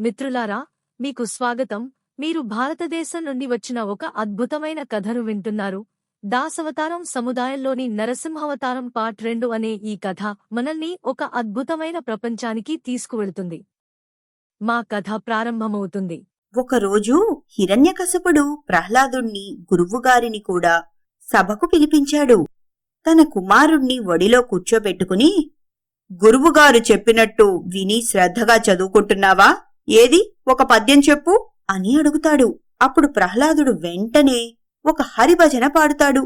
మిత్రులారా, మీకు స్వాగతం. మీరు భారతదేశం నుండి వచ్చిన ఒక అద్భుతమైన కథను వింటున్నారు. దాసవతారం సముదాయంలోని నరసింహావతారం పార్ట్ 2 అనే ఈ కథ మనల్ని ఒక అద్భుతమైన ప్రపంచానికి తీసుకువెళుతుంది. మా కథ ప్రారంభమవుతుంది. ఒకరోజు హిరణ్యకశపుడు ప్రహ్లాదుణ్ణి గురువుగారిని కూడా సభకు పిలిపించాడు. తన కుమారుణ్ణి ఒడిలో కూర్చోబెట్టుకుని, గురువుగారు చెప్పినట్టు విని శ్రద్ధగా చదువుకుంటున్నావా? ఏది ఒక పద్యం చెప్పు అని అడుగుతాడు. అప్పుడు ప్రహ్లాదుడు వెంటనే ఒక హరిభజన పాడుతాడు.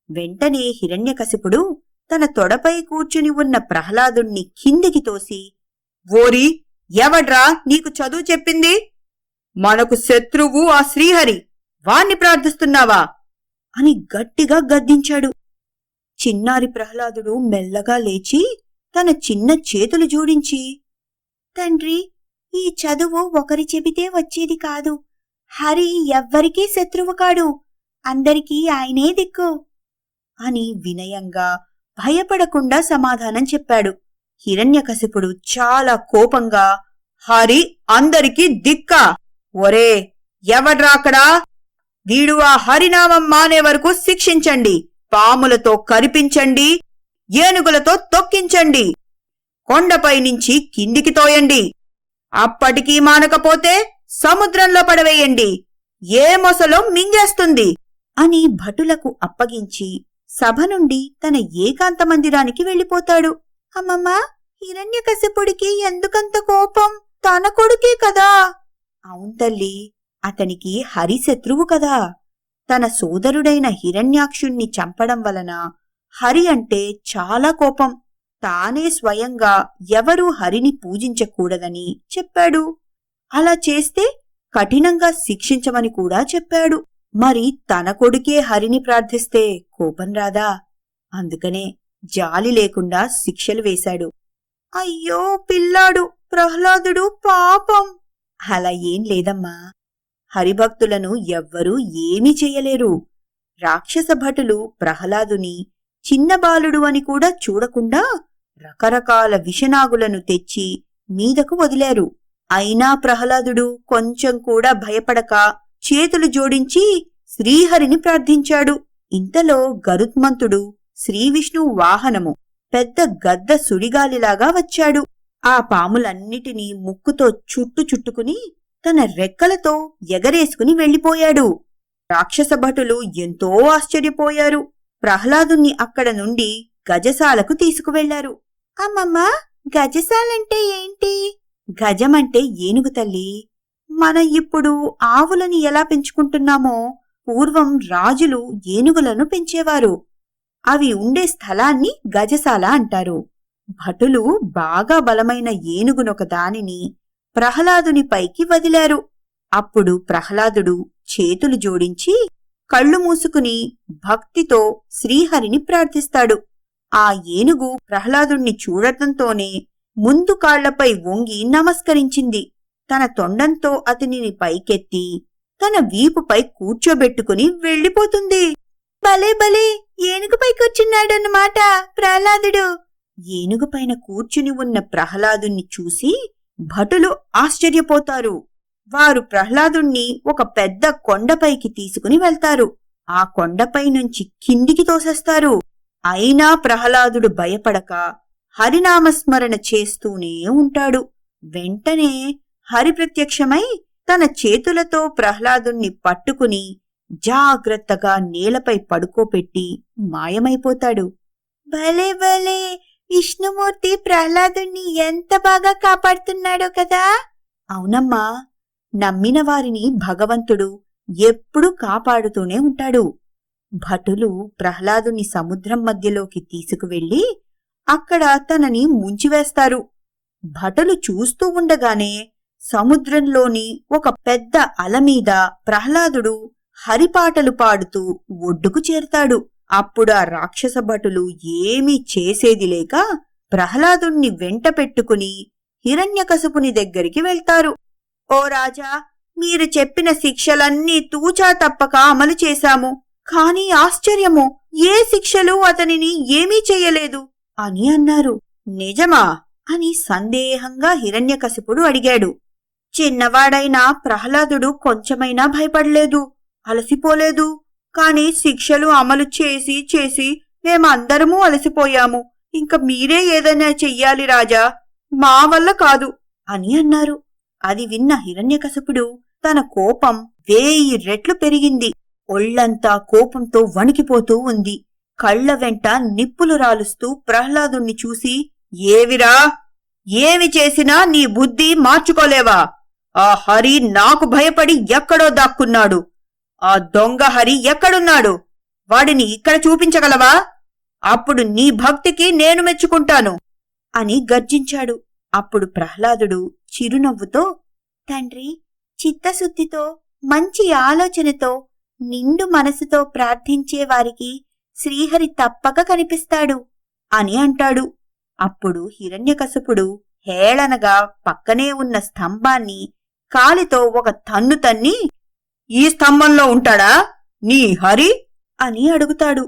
వెంటనే హిరణ్యకశిపుడు తన తొడపై కూర్చుని ఉన్న ప్రహ్లాదుణ్ణి కిందికి తోసి, ఓరి, ఎవడ్రా నీకు చదువు చెప్పింది? మనకు శత్రువు ఆ శ్రీహరి, వాణ్ణి ప్రార్థిస్తున్నావా అని గట్టిగా గద్దించాడు. చిన్నారి ప్రహ్లాదుడు మెల్లగా లేచి తన చిన్న చేతులు జోడించి, తండ్రి, ఈ చదువు ఒకరి చెబితే వచ్చేది కాదు. హరి ఎవ్వరికీ శత్రువు కాడు, అందరికీ ఆయనే దిక్కు అని వినయంగా భయపడకుండా సమాధానం చెప్పాడు. హిరణ్యకశిపుడు చాలా కోపంగా, హరి అందరికీ దిక్కా? ఒరే, ఎవడ్రాకడా? వీడు ఆ హరినామం మానే వరకు శిక్షించండి, పాములతో కరిపించండి, ఏనుగులతో తొక్కించండి, కొండపై నుంచి కిందికి తోయండి, అప్పటికీ మానకపోతే సముద్రంలో పడవేయండి, ఏ మొసలో మింగేస్తుంది అని భటులకు అప్పగించి సభ నుండి తన ఏకాంత మందిరానికి వెళ్ళిపోతాడు. అమ్మమ్మా, హిరణ్యకశిపుడికి ఎందుకంత కోపం? తన కొడుకే కదా. అవును తల్లి, అతనికి హరిశత్రువు కదా. తన సోదరుడైన హిరణ్యాక్షుణ్ణి చంపడం వలన హరి అంటే చాలా కోపం. తానే స్వయంగా ఎవరూ హరిని పూజించకూడదని చెప్పాడు. అలా చేస్తే కఠినంగా శిక్షించమని కూడా చెప్పాడు. మరి తన కొడుకే హరిని ప్రార్థిస్తే కోపం రాదా? అందుకనే జాలి లేకుండా శిక్షలు వేశాడు. అయ్యో పిల్లాడు ప్రహ్లాదుడు పాపం. అలా ఏం లేదమ్మా, హరిభక్తులను ఎవ్వరూ ఏమీ చెయ్యలేరు. రాక్షస భటులు ప్రహ్లాదుని చిన్న బాలుడు అని కూడా చూడకుండా రకరకాల విషనాగులను తెచ్చి మీదకు వదిలారు. అయినా ప్రహ్లాదుడు కొంచెం కూడా భయపడక చేతులు జోడించి శ్రీహరిని ప్రార్థించాడు. ఇంతలో గరుత్మంతుడు శ్రీవిష్ణువు వాహనము పెద్ద గద్ద సుడిగాలిలాగా వచ్చాడు. ఆ పాములన్నిటినీ ముక్కుతో చుట్టుకుని తన రెక్కలతో ఎగరేసుకుని వెళ్లిపోయాడు. రాక్షస భటులు ఎంతో ఆశ్చర్యపోయారు. ప్రహ్లాదుని అక్కడ నుండి గజశాలకు తీసుకువెళ్లారు. అమ్మమ్మా, గజశాలంటే ఏంటి? గజమంటే ఏనుగు తల్లి. మనం ఇప్పుడు ఆవులని ఎలా పెంచుకుంటున్నామో పూర్వం రాజులు ఏనుగులను పెంచేవారు. అవి ఉండే స్థలాన్ని గజశాల అంటారు. భటులు బాగా బలమైన ఏనుగునొక దానిని ప్రహ్లాదుని పైకి వదిలారు. అప్పుడు ప్రహ్లాదుడు చేతులు జోడించి కళ్ళు మూసుకుని భక్తితో శ్రీహరిని ప్రార్థిస్తాడు. ఆ ఏనుగు ప్రహ్లాదుణ్ణి చూడటంతోనే ముందు కాళ్లపై వంగి నమస్కరించింది. తన తొండంతో అతనిని పైకెత్తి తన వీపుపై కూర్చోబెట్టుకుని వెళ్లిపోతుంది. భలే భలే, ఏనుగుపై కూర్చున్నాడన్నమాట ప్రహ్లాదుడు. ఏనుగుపైన కూర్చుని ఉన్న ప్రహ్లాదుణ్ణి చూసి భటులు ఆశ్చర్యపోతారు. వారు ప్రహ్లాదుణ్ణి ఒక పెద్ద కొండపైకి తీసుకుని వెళ్తారు. ఆ కొండపై నుంచి కిందికి తోసేస్తారు. అయినా ప్రహ్లాదుడు భయపడక హరినామస్మరణ చేస్తూనే ఉంటాడు. వెంటనే హరి ప్రత్యక్షమై తన చేతులతో ప్రహ్లాదుణ్ణి పట్టుకుని జాగ్రత్తగా నేలపై పడుకోపెట్టి మాయమైపోతాడు. భలే భలే, విష్ణుమూర్తి ప్రహ్లాదుణ్ణి ఎంత బాగా కాపాడుతున్నాడో కదా. అవునమ్మా, నమ్మిన వారిని భగవంతుడు ఎప్పుడూ కాపాడుతూనే ఉంటాడు. భటులు ప్రహ్లాదుని సముద్రం మధ్యలోకి తీసుకువెళ్లి అక్కడ తనని ముంచివేస్తారు. భటులు చూస్తూ ఉండగానే సముద్రంలోని ఒక పెద్ద అలమీద ప్రహ్లాదుడు హరిపాటలు పాడుతూ ఒడ్డుకు చేరతాడు. అప్పుడు ఆ రాక్షస భటులు ఏమీ చేసేది లేక ప్రహ్లాదుణ్ణి వెంట పెట్టుకుని హిరణ్యకశపుని దగ్గరికి వెళ్తారు. ఓ రాజా, మీరు చెప్పిన శిక్షలన్నీ తూచా తప్పక అమలు చేశాము. కాని ఆశ్చర్యము, ఏ శిక్షలు అతనిని ఏమీ చెయ్యలేదు అని అన్నారు. నిజమా అని సందేహంగా హిరణ్యకశిపుడు అడిగాడు. చిన్నవాడైన ప్రహ్లాదుడు కొంచెమైనా భయపడలేదు, అలసిపోలేదు. కాని శిక్షలు అమలు చేసి చేసి మేమందరమూ అలసిపోయాము. ఇంక మీరే ఏదైనా చెయ్యాలి రాజా, మా వల్ల కాదు అని అన్నారు. అది విన్న హిరణ్యకశపుడు తన కోపం 1000 రెట్లు పెరిగింది. ఒళ్లంతా కోపంతో వణికిపోతూ ఉంది. కళ్ల వెంట నిప్పులు రాలుస్తూ ప్రహ్లాదుణ్ణి చూసి, ఏవిరా, ఏమి చేసినా నీ బుద్ధి మార్చుకోలేవా? ఆ హరి నాకు భయపడి ఎక్కడో దాక్కున్నాడు. ఆ దొంగ హరి ఎక్కడున్నాడు? వాడిని ఇక్కడ చూపించగలవా? అప్పుడు నీ భక్తికి నేను మెచ్చుకుంటాను అని గర్జించాడు. అప్పుడు ప్రహ్లాదుడు చిరునవ్వుతో, తండ్రి, చిత్తశుద్ధితో, మంచి ఆలోచనతో, నిండు మనసుతో ప్రార్థించే వారికి శ్రీహరి తప్పక కనిపిస్తాడు అని అంటాడు. అప్పుడు హిరణ్యకశపుడు హేళనగా పక్కనే ఉన్న స్తంభాన్ని కాలితో ఒక తన్ను తన్ని, ఈ స్తంభంలో ఉంటాడా నీ హరి అని అడుగుతాడు.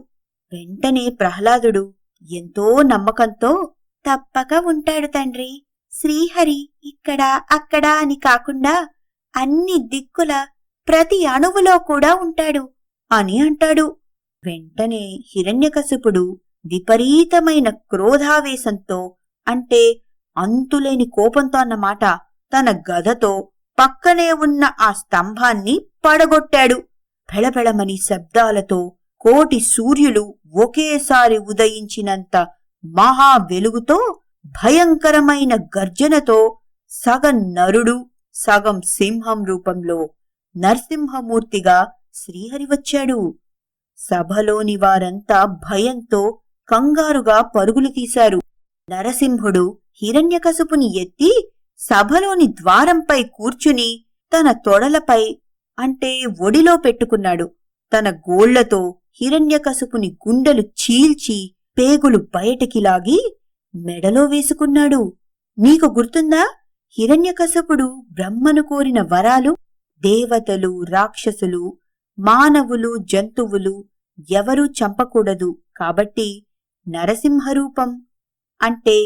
వెంటనే ప్రహ్లాదుడు ఎంతో నమ్మకంతో, తప్పక ఉంటాడు తండ్రి. శ్రీహరి ఇక్కడ అక్కడ అని కాకుండా అన్ని దిక్కుల ప్రతి అణువులో కూడా ఉంటాడు అని అంటాడు. వెంటనే హిరణ్యకశిపుడు విపరీతమైన క్రోధావేశంతో, అంటే అంతులేని కోపంతో అన్నమాట, తన గదతో పక్కనే ఉన్న ఆ స్తంభాన్ని పడగొట్టాడు. పెళపెళమని శబ్దాలతో 1,000,000 సూర్యులు ఒకేసారి ఉదయించినంత మహా వెలుగుతో, భయంకరమైన గర్జనతో సగం నరుడు సగం సింహం రూపంలో నరసింహమూర్తిగా శ్రీహరి వచ్చాడు. సభలోని వారంతా భయంతో కంగారుగా పరుగులు తీశారు. నరసింహుడు హిరణ్యకశపుని ఎత్తి సభలోని ద్వారంపై కూర్చుని తన తొడలపై, అంటే ఒడిలో పెట్టుకున్నాడు. తన గోళ్లతో హిరణ్యకశపుని గుండెలు చీల్చి పేగులు బయటికి లాగి మెడలో వేసుకున్నాడు. నీకు గుర్తుందా? హిరణ్యకశపుడు బ్రహ్మను కోరిన వరాలు దేవతలు, రాక్షసులు, మానవులు, జంతువులు ఎవరూ చంపకూడదు కాబట్టి నరసింహరూపం, అంటే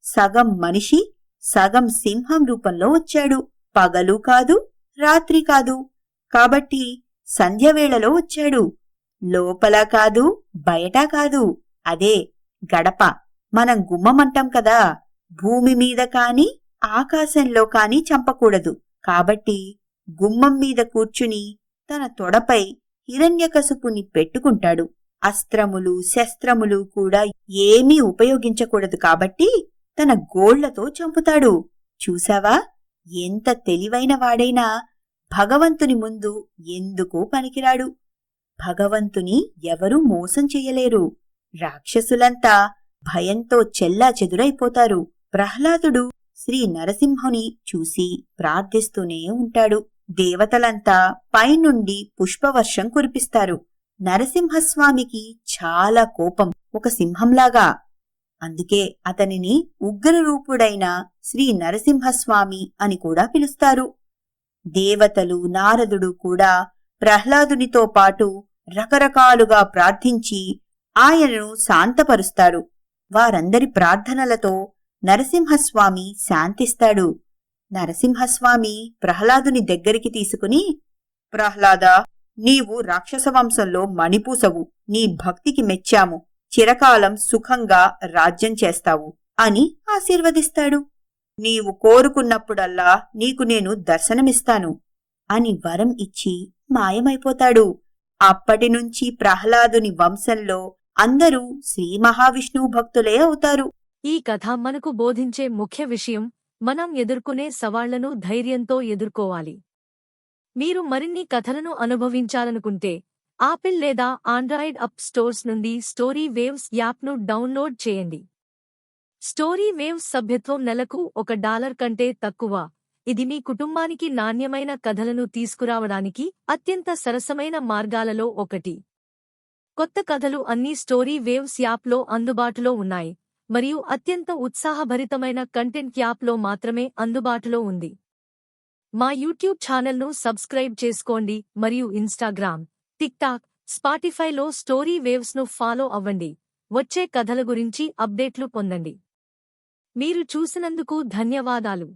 సగం మనిషి సగం సింహం రూపంలో వచ్చాడు. పగలు కాదు, రాత్రి కాదు, కాబట్టి సంధ్యవేళలో వచ్చాడు. లోపల కాదు, బయట కాదు, అదే గడప, మనం గుమ్మమంటాం కదా. భూమి మీద కాని ఆకాశంలో కాని చంపకూడదు కాబట్టి గుమ్మం మీద కూర్చుని తన తొడపై హిరణ్యకశపుని పెట్టుకుంటాడు. అస్త్రములు, శస్త్రములు కూడా ఏమీ ఉపయోగించకూడదు కాబట్టి తన గోళ్లతో చంపుతాడు. చూశావా, ఎంత తెలివైన వాడైనా భగవంతుని ముందు ఎందుకూ పనికిరాడు. భగవంతుని ఎవరూ మోసం చెయ్యలేరు. రాక్షసులంతా భయంతో చెల్లాచెదురైపోతారు. ప్రహ్లాదుడు శ్రీ నరసింహుని చూసి ప్రార్థిస్తూనే ఉంటాడు. దేవతలంతా పైనుండి పుష్పవర్షం కురిపిస్తారు. నరసింహస్వామికి చాలా కోపం, ఒక సింహంలాగా. అందుకే అతనిని ఉగ్రరూపుడైన శ్రీ నరసింహస్వామి అని కూడా పిలుస్తారు. దేవతలు, నారదుడు కూడా ప్రహ్లాదునితో పాటు రకరకాలుగా ప్రార్థించి ఆయనను శాంతపరుస్తారు. వారందరి ప్రార్థనలతో నరసింహస్వామి శాంతిస్తాడు. నరసింహస్వామి ప్రహ్లాదుని దగ్గరికి తీసుకుని, ప్రహ్లాదా, నీవు రాక్షసవంశంలో మణిపూసవు. నీ భక్తికి మెచ్చాము. చిరకాలం సుఖంగా రాజ్యం చేస్తావు అని ఆశీర్వదిస్తాడు. నీవు కోరుకున్నప్పుడల్లా నీకు నేను దర్శనమిస్తాను అని వరం ఇచ్చి మాయమైపోతాడు. అప్పటినుంచి ప్రహ్లాదుని వంశంలో అందరూ శ్రీ మహావిష్ణువు భక్తులే అవుతారు. ఈ కథ మనకు బోధించే ముఖ్య విషయం, మనం ఎదుర్కొనే సవాళ్లను ధైర్యంతో ఎదుర్కోవాలి. మీరు మరిన్ని కథలను అనుభవించాలనుకుంటే ఆపిల్ లేదా ఆండ్రాయిడ్ అప్ స్టోర్స్ నుండి స్టోరీ వేవ్స్ యాప్ను డౌన్లోడ్ చేయండి. స్టోరీ వేవ్స్ సభ్యత్వం నెలకు $1 కంటే తక్కువ. ఇది మీ కుటుంబానికి నాణ్యమైన కథలను తీసుకురావడానికి అత్యంత సరసమైన మార్గాలలో ఒకటి. కొత్త కథలు అన్ని స్టోరీ వేవ్స్ యాప్లో అందుబాటులో ఉన్నాయి మరియు అత్యంత ఉత్సాహభరితమైన కంటెంట్ యాప్లో మాత్రమే అందుబాటులో ఉంది. మా యూట్యూబ్ ఛానల్ను సబ్స్క్రైబ్ చేసుకోండి మరియు ఇన్స్టాగ్రామ్, టిక్టాక్, స్పాటిఫైలో స్టోరీ వేవ్స్ను ఫాలో అవ్వండి. వచ్చే కథల గురించి అప్డేట్లు పొందండి. మీరు చూసినందుకు ధన్యవాదాలు.